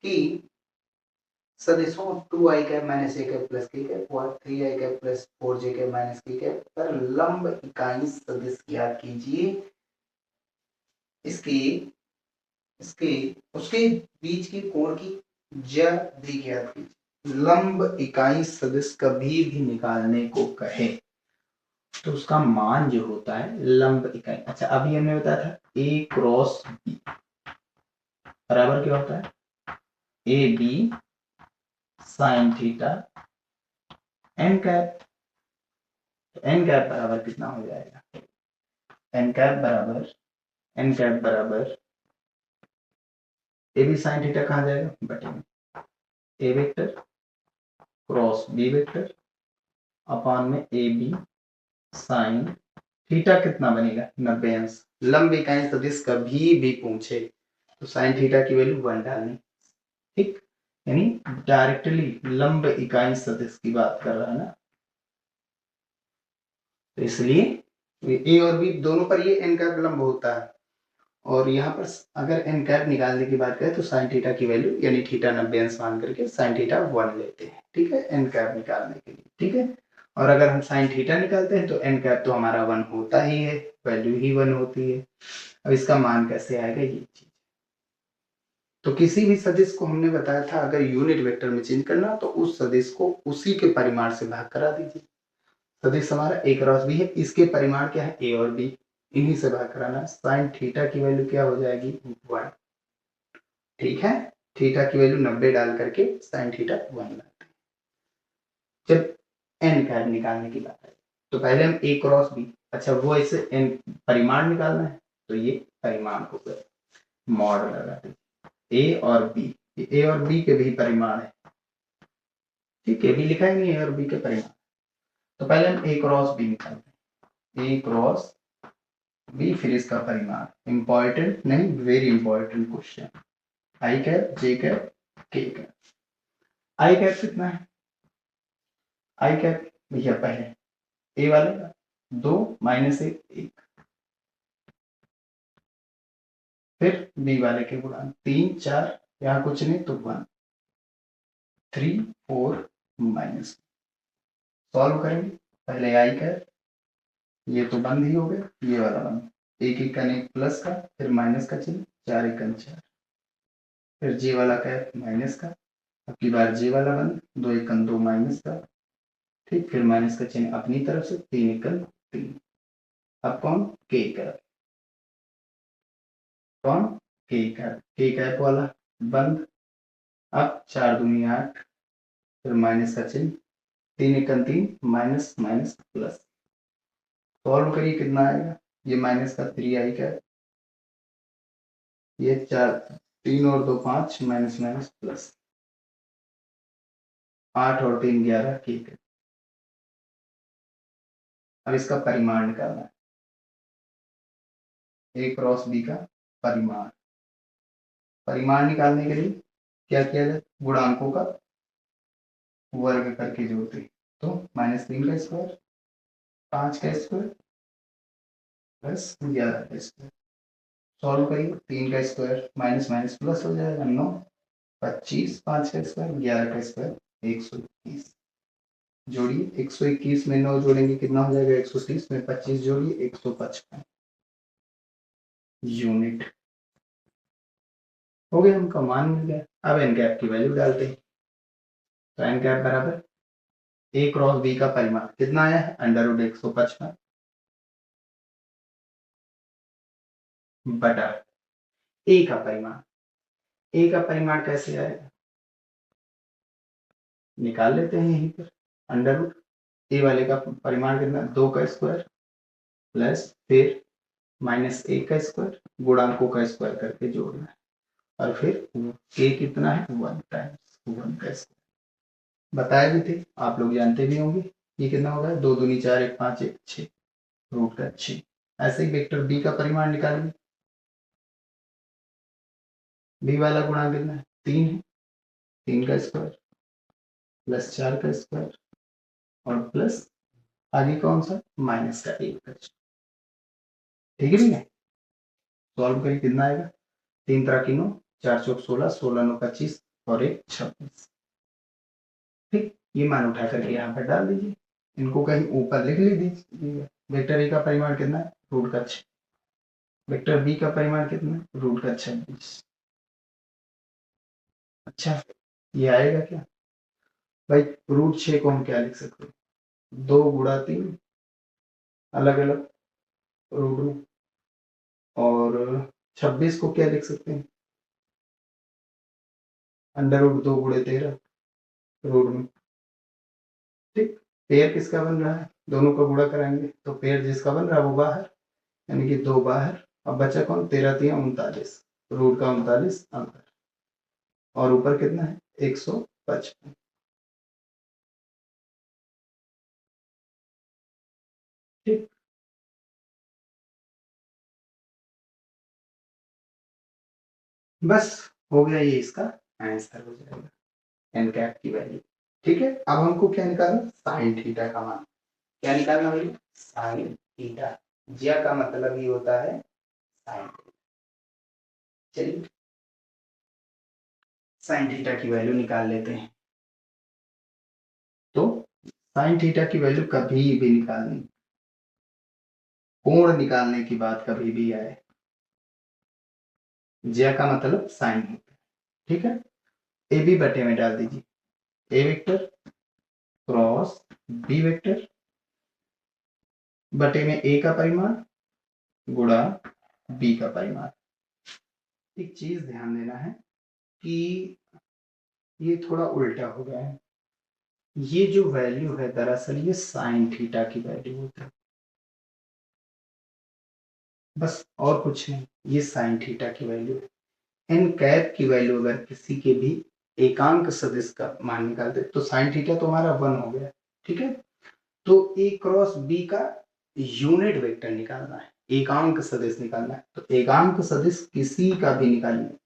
[SPEAKER 1] कि सदिशों 2i cap minus A cap plus के कैप व 3i cap plus 4j cap minus के कैप पर लंब इकाई सदिश ज्ञात कीजिए, इसके इसके उसके बीच की कोण की ज्यादा ज्ञात कीजिए। लंब इकाई सदिश कभी भी निकालने को कहे तो उसका मान जो होता है लंब इकाई, अच्छा अभी हमने बताया था ए क्रॉस बी बराबर क्या होता है, A B sine theta N cap, N cap बराबर कितना हो जाएगा, एन कैप बराबर ए बी साइन थीटा कहाँ जाएगा, बटे में ए वेक्टर क्रॉस बी वेक्टर अपान में ए बी साइन थीटा कितना बनेगा 90 अंश। लंब इकाई सदिश कभी भी पूछे तो साइन थीटा की वैल्यू 1 डालनी, ठीक, यानी डायरेक्टली लंब इकाई सदिश की बात कर रहा है ना, तो इसलिए ए और बी दोनों पर ये एन कैप लंब होता है, और यहाँ पर अगर एन कैप निकालने की बात करें तो साइन थीटा की वैल्यू यानी थीटा 90 अंश मान करके साइन थीटा 1 लेते हैं, ठीक है, एन कैप निकालने के लिए, ठीक है। और अगर हम साइन थीटा निकालते हैं तो एन कैप तो हमारा 1 होता ही है, वैल्यू ही 1 होती है। अब इसका मान कैसे आएगा ये चीज, तो किसी भी सदिश को हमने बताया था अगर यूनिट वेक्टर में चेंज करना तो उस सदिश को उसी के परिमाण से भाग करा दीजिए। सदिश हमारा ए क्रॉस बी है, इसके परिमाण क्या है ए और बी, इन्हीं से भाग कराना, साइन थीटा की वैल्यू क्या हो जाएगी 1, ठीक है, थीटा की वैल्यू 90 डाल करके साइन थीटा 1 लाते हैं। जब एन कैप निकालने की बात है तो पहले हम ए क्रॉस बी, अच्छा वो ऐसे एन परिमाण निकालना है तो ये परिमाण हो गए, मॉड लगा दीजिए ए और बी, ए और बी के भी परिमाण है, ठीक है, बी लिखा है नहीं, ए और बी के परिमाण। तो पहले हम ए क्रॉस बी निकालते हैं, ए क्रॉस बी, फिर इसका परिमाण, इंपॉर्टेंट नहीं, वेरी इंपॉर्टेंट क्वेश्चन, आई cap J cap K cap. आई कैप कितना है, आई कैप भैया पहले ए वाले का 2 माइनस 1, फिर बी वाले के गुणांक 3 4, यहाँ कुछ नहीं तो 1 3 4 माइनस। सॉल्व करेंगे, पहले आई कैप, ये तो बंद ही हो गया, ये वाला बंद, एक एक कन एक प्लस का, फिर माइनस का चिन्ह, 4 एकन 4, फिर जे वाला कैप माइनस का, अब की बार जे वाला बंद, 2 एकन 2 माइनस का, ठीक, फिर माइनस का चिन्ह अपनी तरफ से, 3 एकन 3, अब कौन के कैप, कौन के कैप वाला बंद, अब 4 दूनी 8, फिर माइनस का चिन्ह, 3 एकन 3 माइनस माइनस प्लस, सॉल्व करिए कितना आएगा, ये माइनस का 3 आई कैप, ये 4 3 और 2 5 माइनस माइनस प्लस, 8 और 3 11 के कैप। अब इसका परिमाण निकालना है, ए क्रॉस बी का परिमाण, परिमाण निकालने के लिए क्या किया जाए, गुणांकों का वर्ग करके जोड़ते, तो -3 का स्क्वायर, 5 का स्क्वायर प्लस 11 का स्क्वायर, सॉल्व करिए, 3 का स्क्वायर माइनस माइनस प्लस हो जाएगा 9 25, 5 का स्क्वायर 11 का स्क्वायर 121, जोड़िए 121 में 9 जोड़ेंगे कितना हो जाएगा, 130 में 25 जोड़िए 155 यूनिट हो गया, हमका मान मिल गया। अब एन कैप की वैल्यू डालते हैं, तो एन कैप बराबर ए क्रॉस बी का परिमाण कितना आया है, √155 बटा ए का परिमाण, ए का परिमाण कैसे आएगा, निकाल लेते हैं यहीं पर, अंडर ए वाले का परिमाण कितना, 2 का स्क्वायर प्लस फिर -1 का स्क्वायर, गुणांकों का स्क्वायर करके जोड़ना है, और फिर के कितना है 1 टाइम्स 1 का स्क्वायर, बताए भी थे आप लोग जानते भी होंगे, ये कितना होगा 2 दूनी 4 1 5 1 6 रूट का 6। ऐसे ही वेक्टर बी का परिमाण निकालेंगे, बी वाला गुणांक कितना है 3 है, 3 का स्क्वायर प्लस 4 का स्क्वायर और प्लस आगे कौन सा माइनस का 1 का, ठीक है भैया, सॉल्व करिए कितना आएगा, 3 तरह की 9 4 चौक 16 16 9 25 और 1 26, ठीक, ये मान उठा करके यहाँ पर डाल दीजिए, इनको कहीं ऊपर लिख लीजिए, वेक्टर ए का परिमाण कितना है रूट का 6, वेक्टर बी का परिमाण कितना है रूट का 26, अच्छा ये आएगा क्या भाई, √6 को हम क्या लिख सकते हैं, 2 गुणा 3 अलग अलग रूट में, और 26 को क्या लिख सकते हैं, √2 गुणे 13 रूट में, ठीक, पेयर किसका बन रहा है, दोनों का गुणा कराएंगे तो पेयर जिसका बन रहा है वो बाहर, यानी कि 2 बाहर, अब बचा कौन 13 3 39, रूट का 39 अंदर, और ऊपर कितना है 155, ठीक, बस हो गया, ये इसका आंसर हो जाएगा, एन कैप की वैल्यू, ठीक है। अब हमको क्या निकालना, साइन थीटा का मान, क्या निकालना भाई, साइन थीटा, ज्या का मतलब ही होता है साइन, चलिए साइन थीटा की वैल्यू निकाल लेते हैं, तो साइन थीटा की वैल्यू कभी भी निकालनी, कोण निकालने की बात कभी भी आए, ज्या का मतलब साइन होता है, ठीक है, ए बी बटे में डाल दीजिए, ए वेक्टर क्रॉस बी वेक्टर बटे में ए का परिमाण गुणा बी का परिमाण। एक चीज ध्यान देना है कि ये थोड़ा उल्टा हो गया है, ये जो वैल्यू है दरअसल ये साइन थीटा की वैल्यू होती है, बस और कुछ नहीं, ये साइन थीटा की वैल्यू है। एन कैप की वैल्यू अगर किसी के भी एकांक सदिश का मान निकालते तो साइन थीटा तो हमारा 1 हो गया, ठीक है। तो ए क्रॉस बी का यूनिट वेक्टर निकालना है, एकांक सदिश निकालना है। तो एकांक सदिश किसी का भी निकालिए,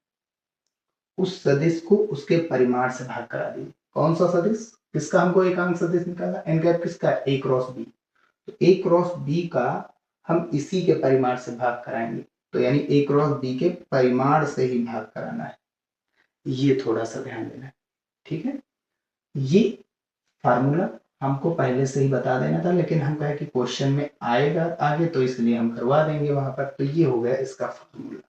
[SPEAKER 1] उस सदिश को उसके परिमाण से भाग करा दीजिए। कौन सा सदिश, किसका हमको एकांक सदिश निकालना, एन कैप किसका, ए क्रॉस बी। तो ए क्रॉस बी का हम इसी के परिमाण से भाग कराएंगे, तो यानी ए क्रॉस बी के परिमाण से ही भाग कराना है, ये थोड़ा सा ध्यान देना है, ठीक है। ये फार्मूला हमको पहले से ही बता देना था, लेकिन हम कहे कि क्वेश्चन में आएगा आगे, तो इसलिए हम करवा देंगे वहां पर। तो ये हो गया इसका फार्मूला,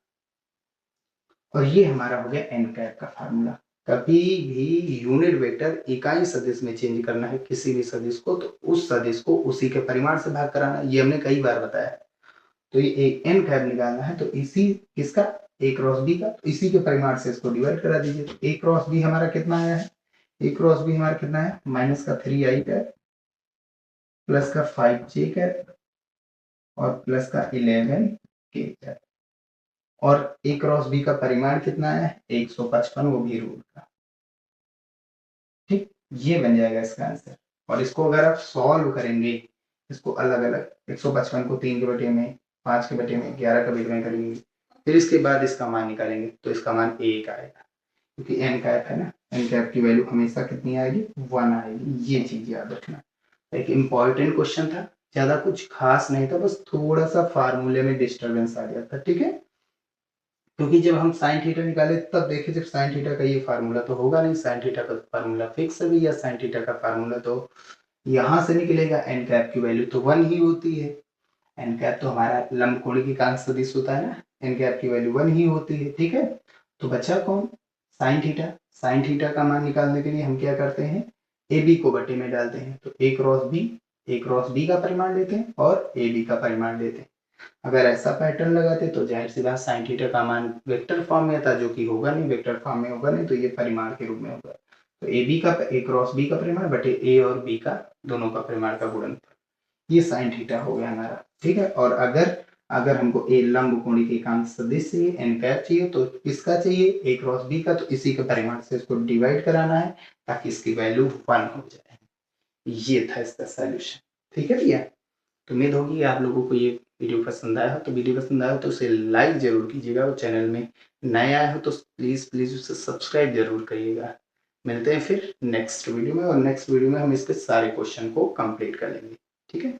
[SPEAKER 1] और ये हमारा हो गया एन कैप का फार्मूला। कभी भी यूनिट वेक्टर इकाई सदिश में चेंज करना है किसी भी सदिश को, तो उस सदिश को उसी के परिमाण से भाग कराना है, ये हमने कई बार बताया। तो ये एक एन कैप निकालना है, तो इसी किसका, ए क्रॉस बी का, तो इसी के परिमाण से इसको डिवाइड करा दीजिए। तो ए क्रॉस बी हमारा कितना आया है, ए क्रॉस बी हमारा कितना है, माइनस का 3i कैप प्लस का 5j कैप और प्लस का 11k कैप, और ए क्रॉस बी का परिमाण कितना है, 155, वो भी रूट का, ठीक। ये बन जाएगा इसका आंसर। और इसको अगर आप सॉल्व करेंगे, इसको अलग अलग 155 को 3 के बटे में, 5 के बटे में, 11 के बटे में करेंगे, फिर इसके बाद इसका मान निकालेंगे, तो इसका मान 1 आएगा, क्योंकि एन कैप है ना, एन कैप की वैल्यू हमेशा कितनी आएगी, 1 आएगी। ये चीज याद रखना। एक इम्पॉर्टेंट क्वेश्चन था, ज्यादा कुछ खास नहीं था, बस थोड़ा सा फार्मूले में डिस्टर्बेंस आ गया था, ठीक है। क्योंकि जब हम साइन थीटा निकाले तब देखे, जब साइन थीटा का ये फार्मूला तो होगा नहीं, साइन थीटा का फार्मूला फिक्स है भैया, साइन थीटा का फार्मूला तो यहाँ से निकलेगा, एन कैप की वैल्यू तो 1 ही होती है। एन कैप तो हमारा लंबकोणीय की कांच सदिश होता है ना, एन कैप की वैल्यू 1 ही होती है, ठीक है। तो बचा कौन, साइन थीटा। साइन थीटा का मान निकालने के लिए हम क्या करते हैं, ए बी को बटे में डालते हैं, तो ए क्रॉस बी का परिमाण लेते हैं और ए बी का परिमाण लेते हैं। अगर ऐसा पैटर्न लगाते तो जाहिर सी बात साइन थीटा का मान वेक्टर फॉर्म में था, जो कि होगा नहीं, वेक्टर फॉर्म में होगा नहीं, तो ये परिमाण के रूप में होगा। तो ए क्रॉस बी का परिमाण बटे ए और बी का दोनों का परिमाण का गुणनफल, ये साइन थीटा हो गया हमारा, ठीक है। और अगर अगर हमको ए लंब कोणीय के एकांक सदिश चाहिए, एन कैप चाहिए, तो किसका चाहिए, ए क्रॉस बी का, तो इसी के परिमाण से इसको डिवाइड कराना है, ताकि इसकी वैल्यू 1 हो जाए। ये था इसका सॉल्यूशन, ठीक है भैया। तो उम्मीद होगी आप लोगों को ये वीडियो पसंद आया हो, तो वीडियो पसंद आया हो तो उसे लाइक जरूर कीजिएगा, और चैनल में नए आए हो तो प्लीज प्लीज उसे सब्सक्राइब जरूर करिएगा। मिलते हैं फिर नेक्स्ट वीडियो में, और नेक्स्ट वीडियो में हम इसके सारे क्वेश्चन को कंप्लीट कर लेंगे, ठीक है।